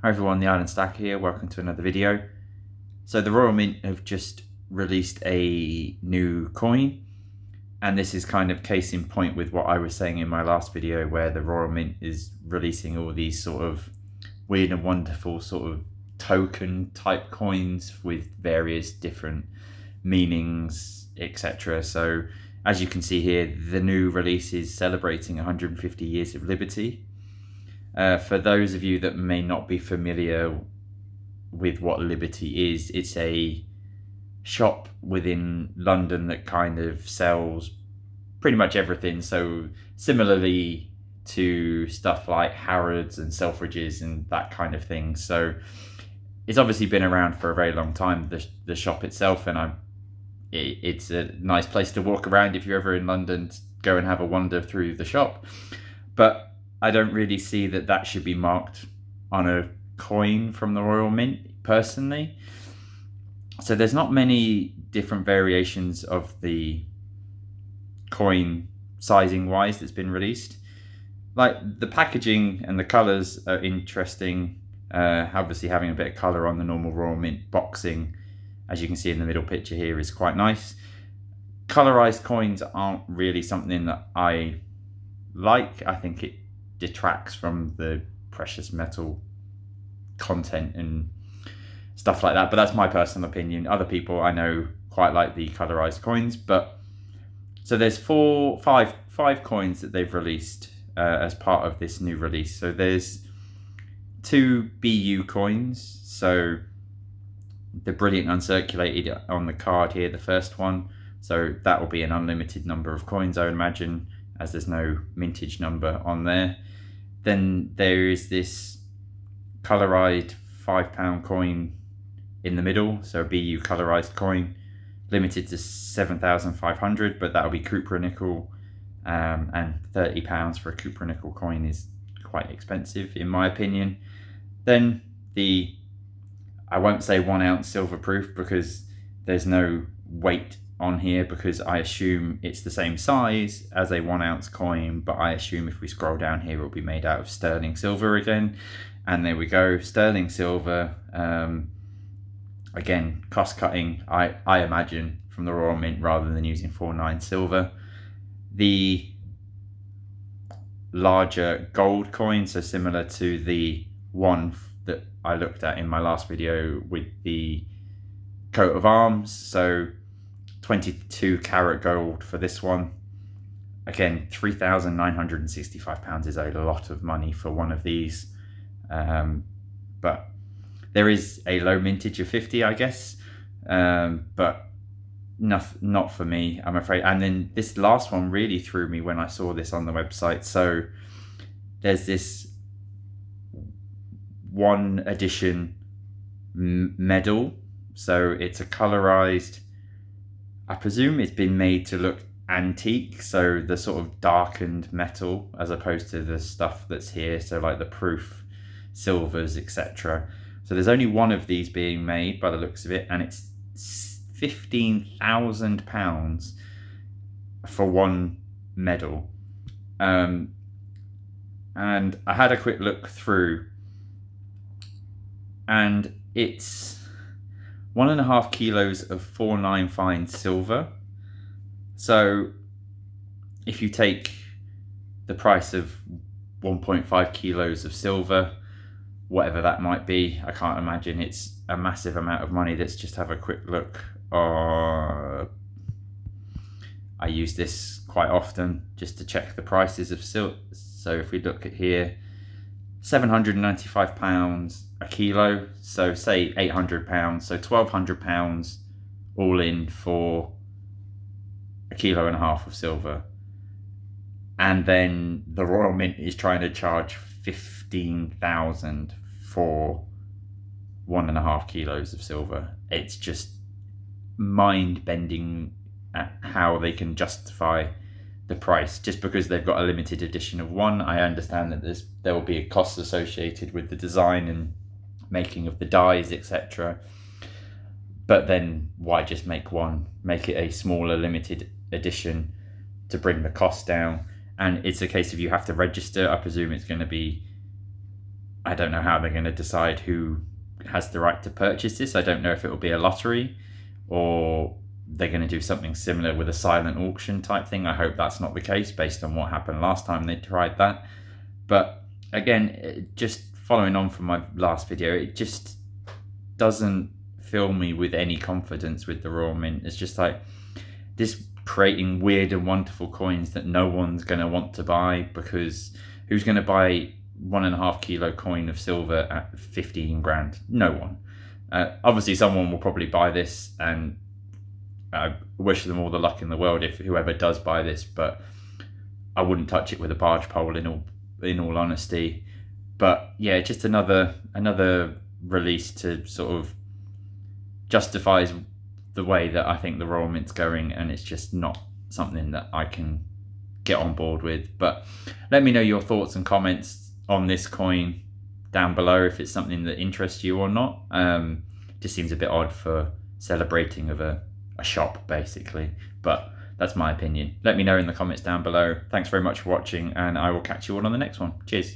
Hi everyone, the Island Stacker here, welcome to another video. So the Royal Mint have just released a new coin, and this is kind of case in point with what I was saying in my last video, where the Royal Mint is releasing all these sort of weird and wonderful sort of token type coins with various different meanings, etc. So as you can see here, the new release is celebrating 150 years of liberty. For those of you that may not be familiar with what Liberty is, it's a shop within London that kind of sells pretty much everything. So similarly to stuff like Harrods and Selfridges and that kind of thing. So it's obviously been around for a very long time, the shop itself, and it's a nice place to walk around if you're ever in London. Go and have a wander through the shop. But I don't really see that should be marked on a coin from the Royal Mint, personally. So there's not many different variations of the coin sizing wise that's been released. Like the packaging and the colours are interesting. Obviously having a bit of colour on the normal Royal Mint boxing, as you can see in the middle picture here, is quite nice. Colorized coins aren't really something that I like. I think it detracts from the precious metal content and stuff like that, but that's my personal opinion. Other people I know quite like the colorized coins. But so there's five coins that they've released as part of this new release. So there's 2 BU coins, so the brilliant uncirculated on the card here, the first one, so that will be an unlimited number of coins, I would imagine, as there's no mintage number on there. Then there is this colorized £5 coin in the middle, so a BU colorized coin, limited to 7,500, but that'll be cupra nickel, and £30 for a cupra nickel coin is quite expensive in my opinion. Then I won't say 1 ounce silver proof because there's no weight on here, because I assume it's the same size as a 1 ounce coin, but I assume if we scroll down here it'll be made out of sterling silver again. And there we go, sterling silver. Again, cost cutting, I imagine, from the Royal Mint, rather than using 49 silver. The larger gold coin, so similar to the one that I looked at in my last video with the coat of arms, so 22 karat gold for this one. Again, £3,965 is a lot of money for one of these, but there is a low mintage of 50, I guess, but not for me, I'm afraid. And then this last one really threw me when I saw this on the website. So there's this 1 edition medal, so it's a colorized, I presume it's been made to look antique, so the sort of darkened metal as opposed to the stuff that's here, so like the proof silvers, etc. So there's only 1 of these being made by the looks of it, and it's £15,000 for 1 medal. And I had a quick look through, and it's 1.5 kilos of 4.9 fine silver. So if you take the price of 1.5 kilos of silver, whatever that might be, I can't imagine it's a massive amount of money. Let's just have a quick look. I use this quite often just to check the prices of silver. So if we look at here, £795 a kilo, so say £800, so £1,200 all in for 1.5 kilos of silver. And then the Royal Mint is trying to charge 15,000 for 1.5 kilos of silver. It's just mind-bending at how they can justify the price just because they've got a limited edition of 1. I understand that there will be a cost associated with the design and making of the dies, etc. But then why just make 1? Make it a smaller limited edition to bring the cost down. And it's a case of you have to register. I presume it's going to be I don't know how they're going to decide who has the right to purchase this. I don't know if it will be a lottery or they're going to do something similar with a silent auction type thing. I hope that's not the case based on what happened last time they tried that. But again, just following on from my last video, it just doesn't fill me with any confidence with the Royal Mint. It's just like this creating weird and wonderful coins that no one's going to want to buy, because who's going to buy 1.5 kilo coin of silver at 15 grand? No one. Obviously someone will probably buy this, and I wish them all the luck in the world if whoever does buy this, but I wouldn't touch it with a barge pole in all honesty. But yeah, just another release to sort of justifies the way that I think the Royal Mint's going, and it's just not something that I can get on board with. But let me know your thoughts and comments on this coin down below, if it's something that interests you or not. Just seems a bit odd for celebrating of a shop basically, but that's my opinion. Let me know in the comments down below. Thanks very much for watching, and I will catch you all on the next one. Cheers.